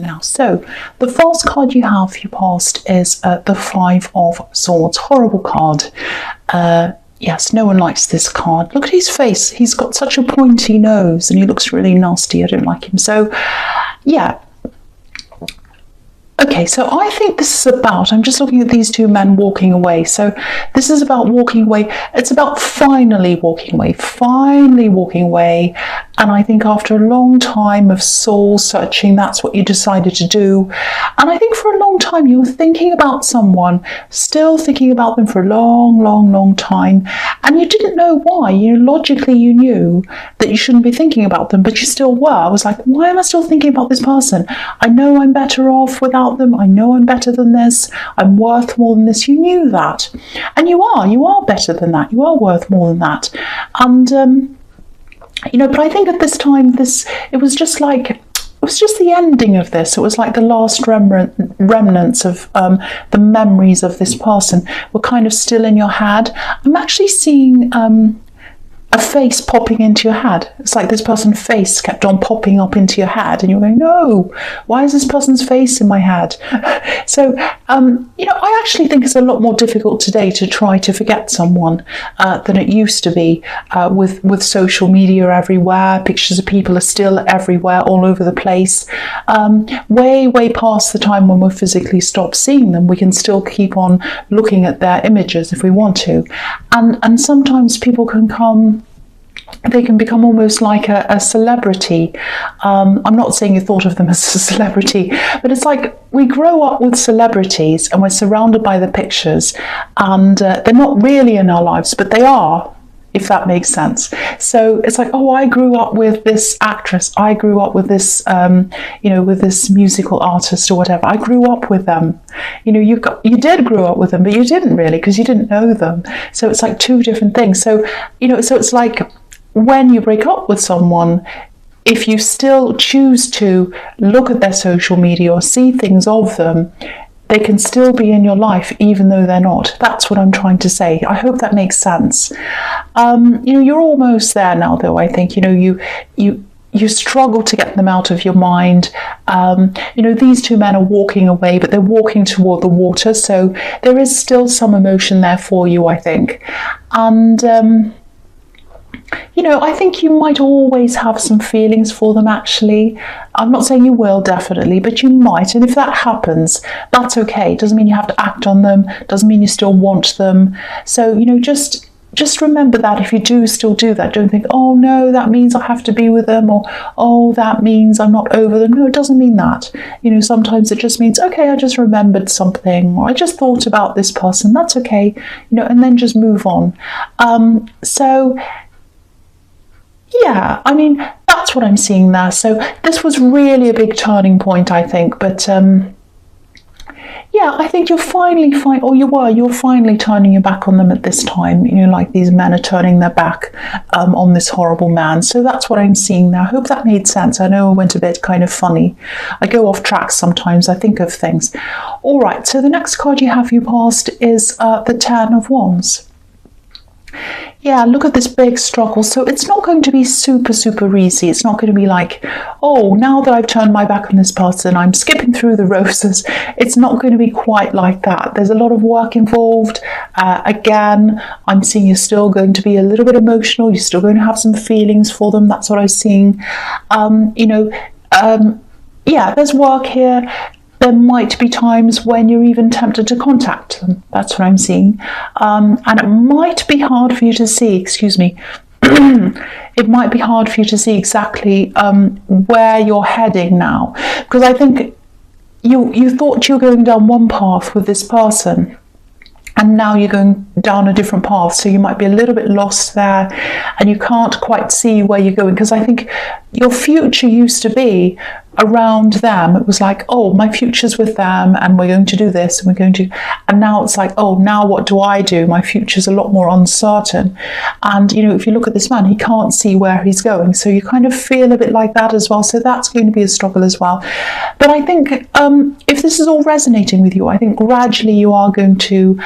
now. So the first card you have for your past is the Five of Swords. Horrible card. Yes, no one likes this card. Look at his face. He's got such a pointy nose and he looks really nasty. I don't like him. So yeah. Okay, so I think this is about, I'm just looking at these two men walking away. So this is about walking away. It's about finally walking away. And I think after a long time of soul searching, that's what you decided to do. And I think for a long time you were thinking about someone, still thinking about them for a long time. And you didn't know why. Logically you knew that you shouldn't be thinking about them, but you still were. I was like, why am I still thinking about this person? I know I'm better off without them. I know I'm better than this. I'm worth more than this. You knew that. And you are better than that. You are worth more than that. And, but I think at this time, it was just the ending of this. It was like the last remnants of the memories of this person were kind of still in your head. I'm actually seeing a face popping into your head. It's like this person's face kept on popping up into your head and you're going, no, why is this person's face in my head? So, I actually think it's a lot more difficult today to try to forget someone than it used to be with social media everywhere. Pictures of people are still everywhere, all over the place. Way past the time when we'll physically stop seeing them. We can still keep on looking at their images if we want to. And sometimes people they can become almost like a celebrity. I'm not saying you thought of them as a celebrity, but it's like we grow up with celebrities and we're surrounded by the pictures and they're not really in our lives, but they are, if that makes sense. So it's like, oh, I grew up with this actress. I grew up with this, with this musical artist or whatever. I grew up with them. You did grow up with them, but you didn't really because you didn't know them. So it's like two different things. So, so it's like when you break up with someone, if you still choose to look at their social media or see things of them, they can still be in your life even though they're not. That's what I'm trying to say. I hope that makes sense. You're almost there now, though. I think you struggle to get them out of your mind. These two men are walking away, but they're walking toward the water, so there is still some emotion there for you, I think. And I think you might always have some feelings for them, actually. I'm not saying you will, definitely, but you might. And if that happens, that's okay. It doesn't mean you have to act on them. It doesn't mean you still want them. So, just remember that if you do still do that, don't think, oh, no, that means I have to be with them, or, oh, that means I'm not over them. No, it doesn't mean that. Sometimes it just means, okay, I just remembered something, or I just thought about this person. That's okay, and then just move on. Yeah, that's what I'm seeing there. So this was really a big turning point, I think. But I think you're finally you're finally turning your back on them at this time. Like these men are turning their back on this horrible man. So that's what I'm seeing now. I hope that made sense. I know I went a bit kind of funny. I go off track sometimes. I think of things. All right, so the next card you have for your past is the Ten of Wands. Yeah, look at this big struggle. So it's not going to be super easy. It's not going to be like, oh, now that I've turned my back on this person, I'm skipping through the roses. It's not going to be quite like that. There's a lot of work involved. Again, I'm seeing you're still going to be a little bit emotional. You're still going to have some feelings for them. That's what I'm seeing. There's work here. There might be times when you're even tempted to contact them. That's what I'm seeing. And it might be hard for you to see, it might be hard for you to see exactly where you're heading now. Because I think you thought you were going down one path with this person, and now you're going down a different path. So you might be a little bit lost there and you can't quite see where you're going. Because I think your future used to be around them. It was like, oh, my future's with them and we're going to do this and now it's like, oh, now what do I do? My future's a lot more uncertain. And if you look at this man, he can't see where he's going, so you kind of feel a bit like that as well. So that's going to be a struggle as well. But I think if this is all resonating with you, I think gradually you are going to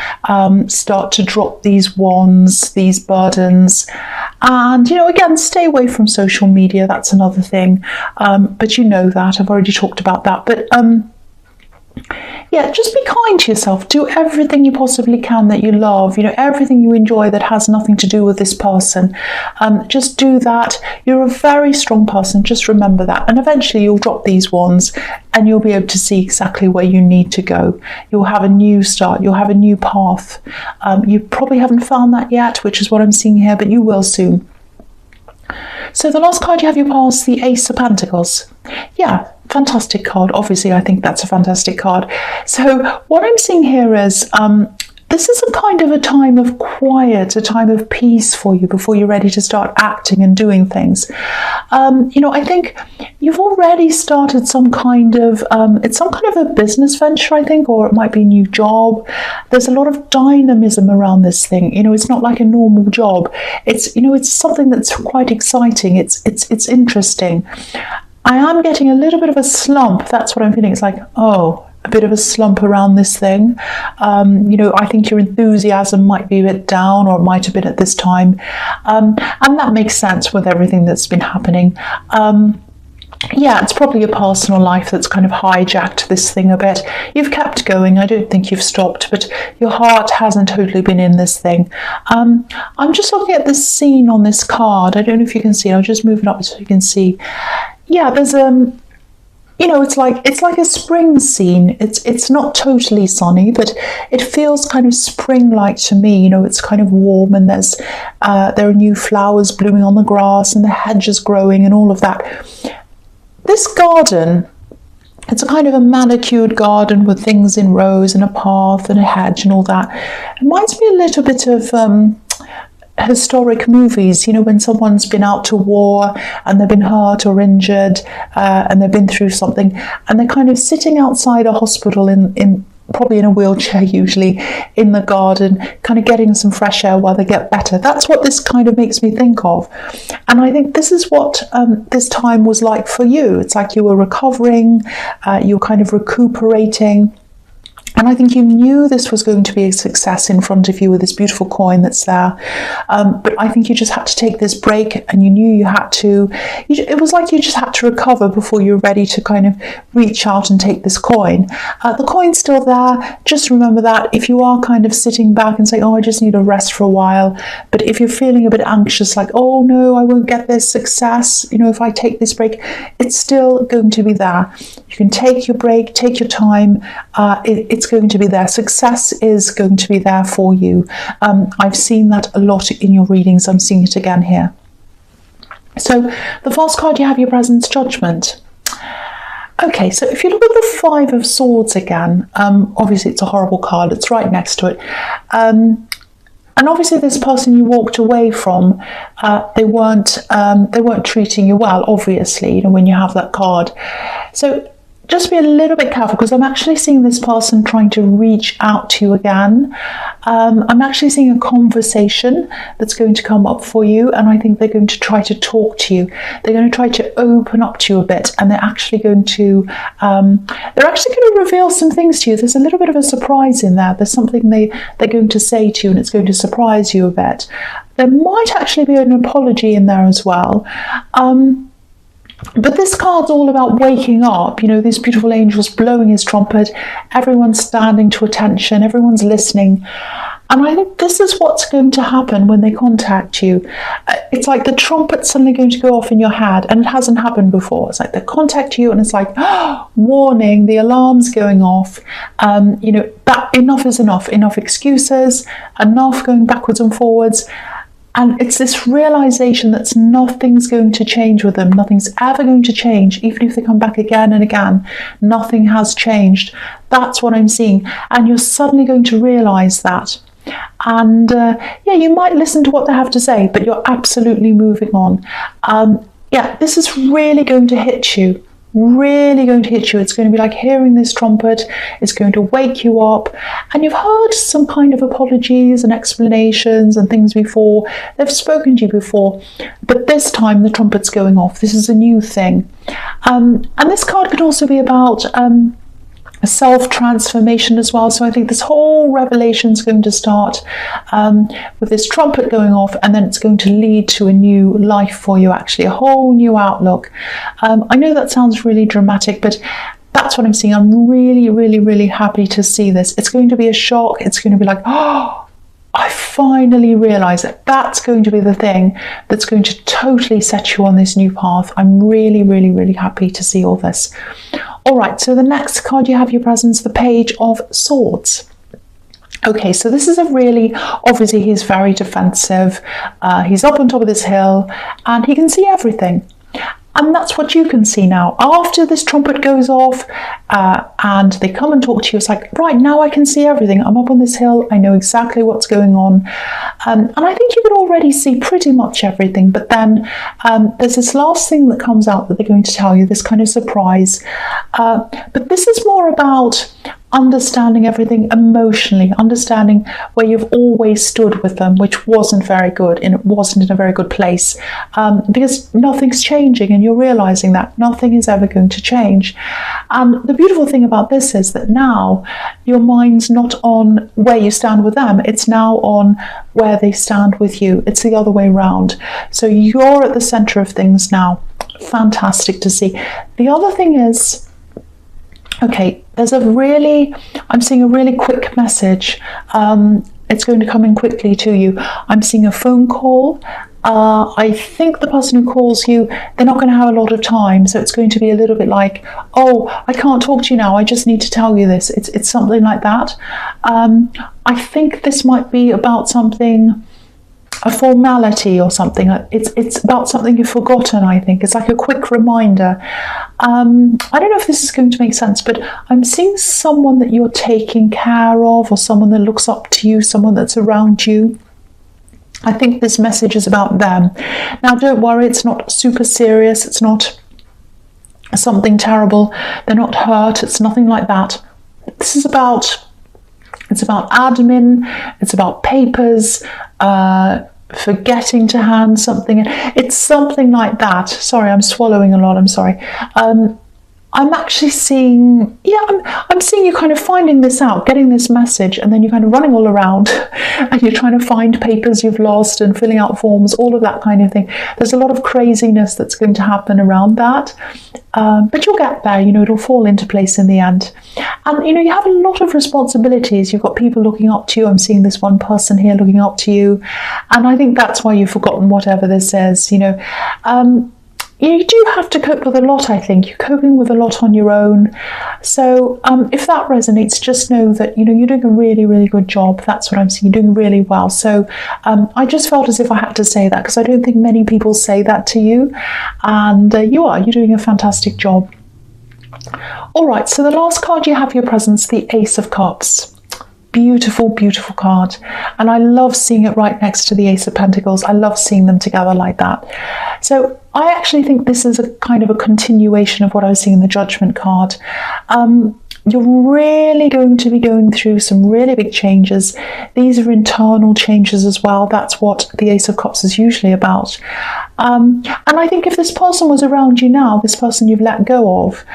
start to drop these wands, these burdens, And, again, stay away from social media. That's another thing. But you know that. I've already talked about that. But yeah, just be kind to yourself. Do everything you possibly can that you love, everything you enjoy that has nothing to do with this person. Just do that. You're a very strong person. Just remember that. And eventually you'll drop these ones and you'll be able to see exactly where you need to go. You'll have a new start. You'll have a new path. You probably haven't found that yet, which is what I'm seeing here, but you will soon. So the last card you have your pile is the Ace of Pentacles. Yeah, fantastic card. Obviously, I think that's a fantastic card. So what I'm seeing here is this is a kind of a time of quiet, a time of peace for you before you're ready to start acting and doing things. I think you've already started some kind of, it's some kind of a business venture, I think, or it might be a new job. There's a lot of dynamism around this thing. It's not like a normal job. It's something that's quite exciting. It's interesting. I am getting a little bit of a slump. That's what I'm feeling. It's like, a bit of a slump around this thing. I think your enthusiasm might be a bit down, or it might have been at this time. And that makes sense with everything that's been happening. Yeah, it's probably your personal life that's kind of hijacked this thing a bit. You've kept going. I don't think you've stopped, but your heart hasn't totally been in this thing. I'm just looking at this scene on this card. I don't know if you can see it. I'll just move it up so you can see. Yeah, there's it's like a spring scene. It's not totally sunny, but it feels kind of spring-like to me. It's kind of warm, and there are new flowers blooming on the grass, and the hedges growing, and all of that. This garden, it's a kind of a manicured garden with things in rows and a path and a hedge and all that. It reminds me a little bit of historic movies, when someone's been out to war and they've been hurt or injured and they've been through something, and they're kind of sitting outside a hospital in probably in a wheelchair, usually in the garden, kind of getting some fresh air while they get better. That's what this kind of makes me think of. And I think this is what this time was like for you. It's like you were recovering, you were kind of recuperating. And I think you knew this was going to be a success in front of you with this beautiful coin that's there. But I think you just had to take this break, and you knew you had to. It was like you just had to recover before you're ready to kind of reach out and take this coin. The coin's still there. Just remember that if you are kind of sitting back and saying, I just need a rest for a while. But if you're feeling a bit anxious, like, oh no, I won't get this success, if I take this break, it's still going to be there. You can take your break, take your time. It's going to be there. Success is going to be there for you. I've seen that a lot in your readings. I'm seeing it again here. So the first card you have your presence, Judgment. Okay, so if you look at the Five of Swords again, obviously it's a horrible card. It's right next to it. And obviously this person you walked away from, they weren't treating you well, obviously, when you have that card. So just be a little bit careful, because I'm actually seeing this person trying to reach out to you again. I'm actually seeing a conversation that's going to come up for you, and I think they're going to try to talk to you. They're going to try to open up to you a bit, and they're actually going to reveal some things to you. There's a little bit of a surprise in there. There's something they're going to say to you, and it's going to surprise you a bit. There might actually be an apology in there as well. But this card's all about waking up, these beautiful angels blowing his trumpet, everyone's standing to attention, everyone's listening. And I think this is what's going to happen when they contact you. It's like the trumpet's suddenly going to go off in your head, and it hasn't happened before. It's like they contact you and it's like, warning, the alarm's going off. That enough is enough. Enough excuses, enough going backwards and forwards. And it's this realization that nothing's going to change with them. Nothing's ever going to change. Even if they come back again and again, nothing has changed. That's what I'm seeing. And you're suddenly going to realize that. And you might listen to what they have to say, but you're absolutely moving on. This is really going to hit you. It's going to be like hearing this trumpet. It's going to wake you up, and you've heard some kind of apologies and explanations and things before. They've spoken to you before, but this time the trumpet's going off. This is a new thing. And this card could also be about a self-transformation as well. So I think this whole revelation is going to start with this trumpet going off, and then it's going to lead to a new life for you, actually, a whole new outlook. I know that sounds really dramatic, but that's what I'm seeing. I'm really, really, really happy to see this. It's going to be a shock. It's going to be like, oh, I finally realised that that's going to be the thing that's going to totally set you on this new path. I'm really, really, really happy to see all this. All right, so the next card you have your presence, the Page of Swords. Okay, so this is a really, obviously he's very defensive. He's up on top of this hill and he can see everything. And that's what you can see now. After this trumpet goes off and they come and talk to you, it's like, right, now I can see everything. I'm up on this hill. I know exactly what's going on. And I think you could already see pretty much everything. But then there's this last thing that comes out that they're going to tell you, this kind of surprise. But this is more about understanding everything emotionally, understanding where you've always stood with them, which wasn't very good and it wasn't in a very good place, because nothing's changing and you're realizing that nothing is ever going to change. And the beautiful thing about this is that now your mind's not on where you stand with them, it's now on where they stand with you. It's the other way around. So you're at the center of things now. Fantastic to see. The other thing is, okay, I'm seeing a really quick message. It's going to come in quickly to you. I'm seeing a phone call. I think the person who calls you, they're not going to have a lot of time. So it's going to be a little bit like, oh, I can't talk to you now. I just need to tell you this. It's something like that. I think this might be about something, a formality or something. It's about something you've forgotten, I think. It's like a quick reminder. I don't know if this is going to make sense, but I'm seeing someone that you're taking care of, or someone that looks up to you, someone that's around you. I think this message is about them. Now, don't worry, it's not super serious. It's not something terrible. They're not hurt. It's nothing like that. This is about... It's about admin, it's about papers, forgetting to hand something. It's something like that. Sorry, I'm swallowing a lot, I'm sorry. I'm actually seeing, I'm seeing you kind of finding this out, getting this message, and then you're kind of running all around and you're trying to find papers you've lost and filling out forms, all of that kind of thing. There's a lot of craziness that's going to happen around that. But you'll get there, it'll fall into place in the end. And, you have a lot of responsibilities. You've got people looking up to you. I'm seeing this one person here looking up to you. And I think that's why you've forgotten whatever this is, You do have to cope with a lot, I think. You're coping with a lot on your own. So if that resonates, just know that, you're doing a really, really good job. That's what I'm seeing. You're doing really well. So I just felt as if I had to say that, because I don't think many people say that to you. And you're doing a fantastic job. All right, so the last card you have your presence, the Ace of Cups. Beautiful, beautiful card. And I love seeing it right next to the Ace of Pentacles. I love seeing them together like that. So I actually think this is a kind of a continuation of what I was seeing in the Judgment card. You're really going to be going through some really big changes. These are internal changes as well. That's what the Ace of Cups is usually about. And I think if this person was around you now, this person you've let go of,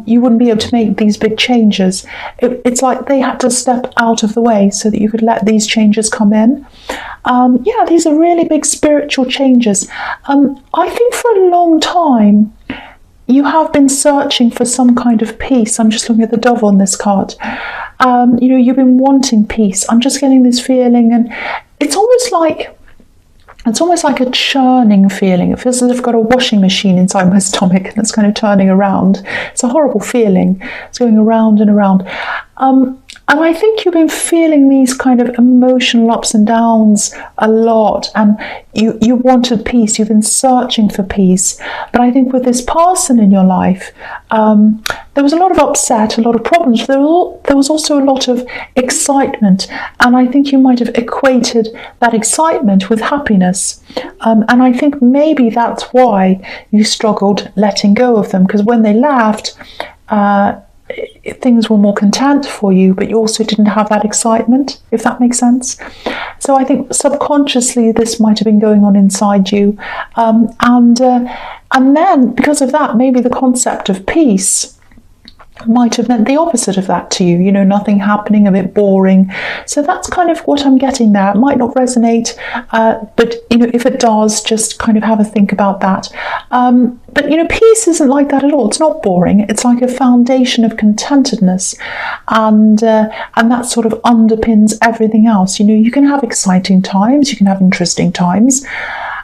you wouldn't be able to make these big changes. It's like they had to step out of the way so that you could let these changes come in. These are really big spiritual changes. I think for a long time, you have been searching for some kind of peace. I'm just looking at the Dove on this card. You've been wanting peace. I'm just getting this feeling, and it's almost like a churning feeling. It feels as if I've got a washing machine inside my stomach and it's kind of turning around. It's a horrible feeling. It's going around and around. And I think you've been feeling these kind of emotional ups and downs a lot, and you wanted peace. You've been searching for peace. But I think with this person in your life, there was a lot of upset, a lot of problems. There was also a lot of excitement, and I think you might have equated that excitement with happiness. And I think maybe that's why you struggled letting go of them, because when they left, things were more content for you, but you also didn't have that excitement, if that makes sense. So I think subconsciously this might have been going on inside you, and then because of that, maybe the concept of peace might have meant the opposite of that to you, nothing happening, a bit boring. So that's kind of what I'm getting there. It might not resonate, but if it does, just kind of have a think about that. But peace isn't like that at all. It's not boring. It's like a foundation of contentedness, and that sort of underpins everything else. You can have exciting times, you can have interesting times,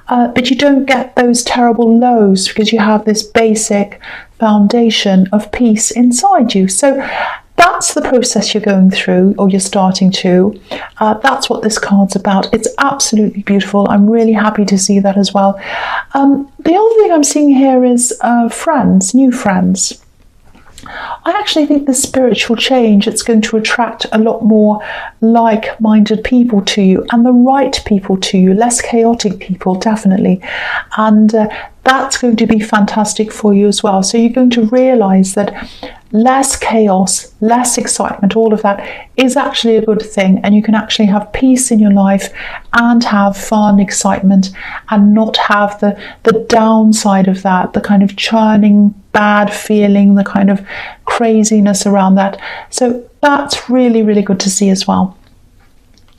but you don't get those terrible lows because you have this basic foundation of peace inside you. So that's the process you're going through, or you're starting to. That's what this card's about. It's absolutely beautiful. I'm really happy to see that as well. The other thing I'm seeing here is friends, new friends. I actually think the spiritual change, it's going to attract a lot more like-minded people to you, and the right people to you, less chaotic people, definitely. And that's going to be fantastic for you as well. So you're going to realize that less chaos, less excitement, all of that is actually a good thing, and you can actually have peace in your life and have fun, excitement, and not have the downside of that, the kind of churning bad feeling, the kind of craziness around that. So that's really, really good to see as well.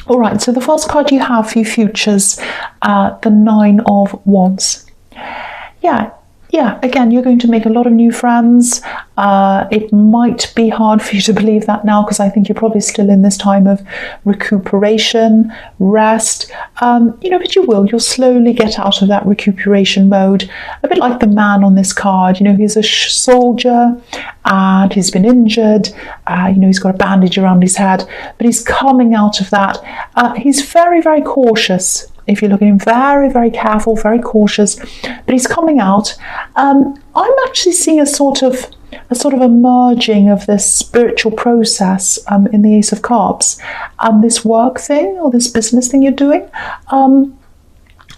All right, so the first card you have for your futures, the Nine of Wands. Yeah, again, you're going to make a lot of new friends. It might be hard for you to believe that now, because I think you're probably still in this time of recuperation, rest, but you'll slowly get out of that recuperation mode. A bit like the man on this card, he's a soldier and he's been injured, he's got a bandage around his head, but he's coming out of that. He's very, very cautious. If you look at him, very, very careful, very cautious, but he's coming out. I'm actually seeing a sort of a merging of this spiritual process in the Ace of Cups, this work thing or this business thing you're doing.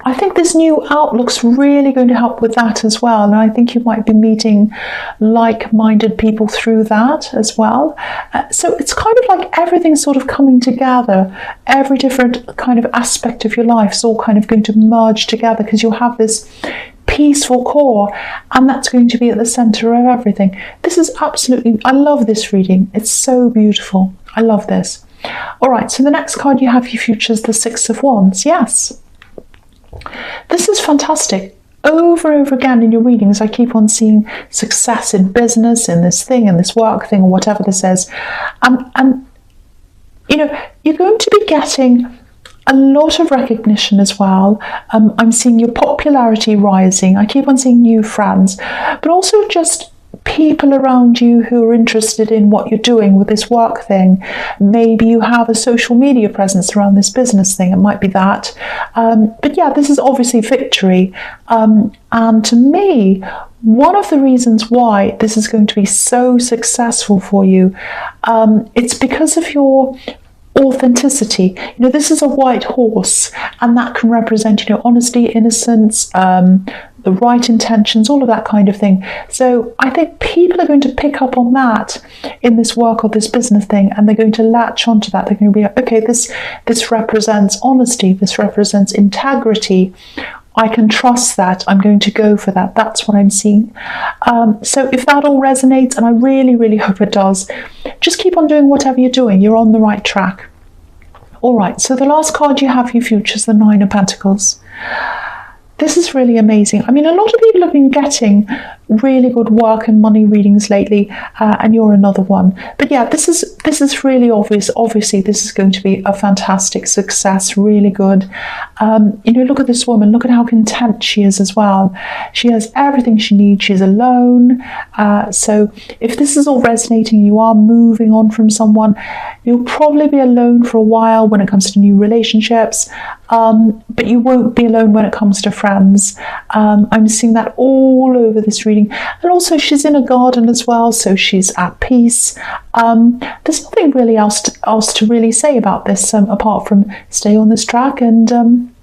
I think this new outlook's really going to help with that as well, and I think you might be meeting like-minded people through that as well. So it's kind of like everything's sort of coming together. Every different kind of aspect of your life is all kind of going to merge together, because you'll have this peaceful core, and that's going to be at the center of everything. This is absolutely, I love this reading. It's so beautiful. I love this. All right, so the next card you have for your futures, the Six of Wands. Yes. This is fantastic. Over and over again in your readings, I keep on seeing success in business, in this thing, in this work thing, or whatever this is. And you're going to be getting a lot of recognition as well. I'm seeing your popularity rising. I keep on seeing new friends, but also just people around you who are interested in what you're doing with this work thing. Maybe you have a social media presence around this business thing. It might be that. But yeah, this is obviously victory. And to me, one of the reasons why this is going to be so successful for you, it's because of your authenticity. This is a white horse, and that can represent, honesty, innocence, the right intentions, all of that kind of thing. So I think people are going to pick up on that in this work or this business thing, and they're going to latch onto that. They're going to be like, okay, this represents honesty, this represents integrity. I can trust that. I'm going to go for that. That's what I'm seeing. So if that all resonates, and I really, really hope it does, just keep on doing whatever you're doing. You're on the right track. All right, so the last card you have for your futures, the Nine of Pentacles. This is really amazing. I mean, a lot of people have been getting really good work and money readings lately, and you're another one. But yeah, this is really obvious. Obviously, this is going to be a fantastic success, really good. Look at this woman. Look at how content she is as well. She has everything she needs. She's alone. So if this is all resonating, you are moving on from someone. You'll probably be alone for a while when it comes to new relationships, but you won't be alone when it comes to friends. I'm seeing that all over this reading. And also she's in a garden as well, so she's at peace. There's nothing really else to really say about this, apart from stay on this track and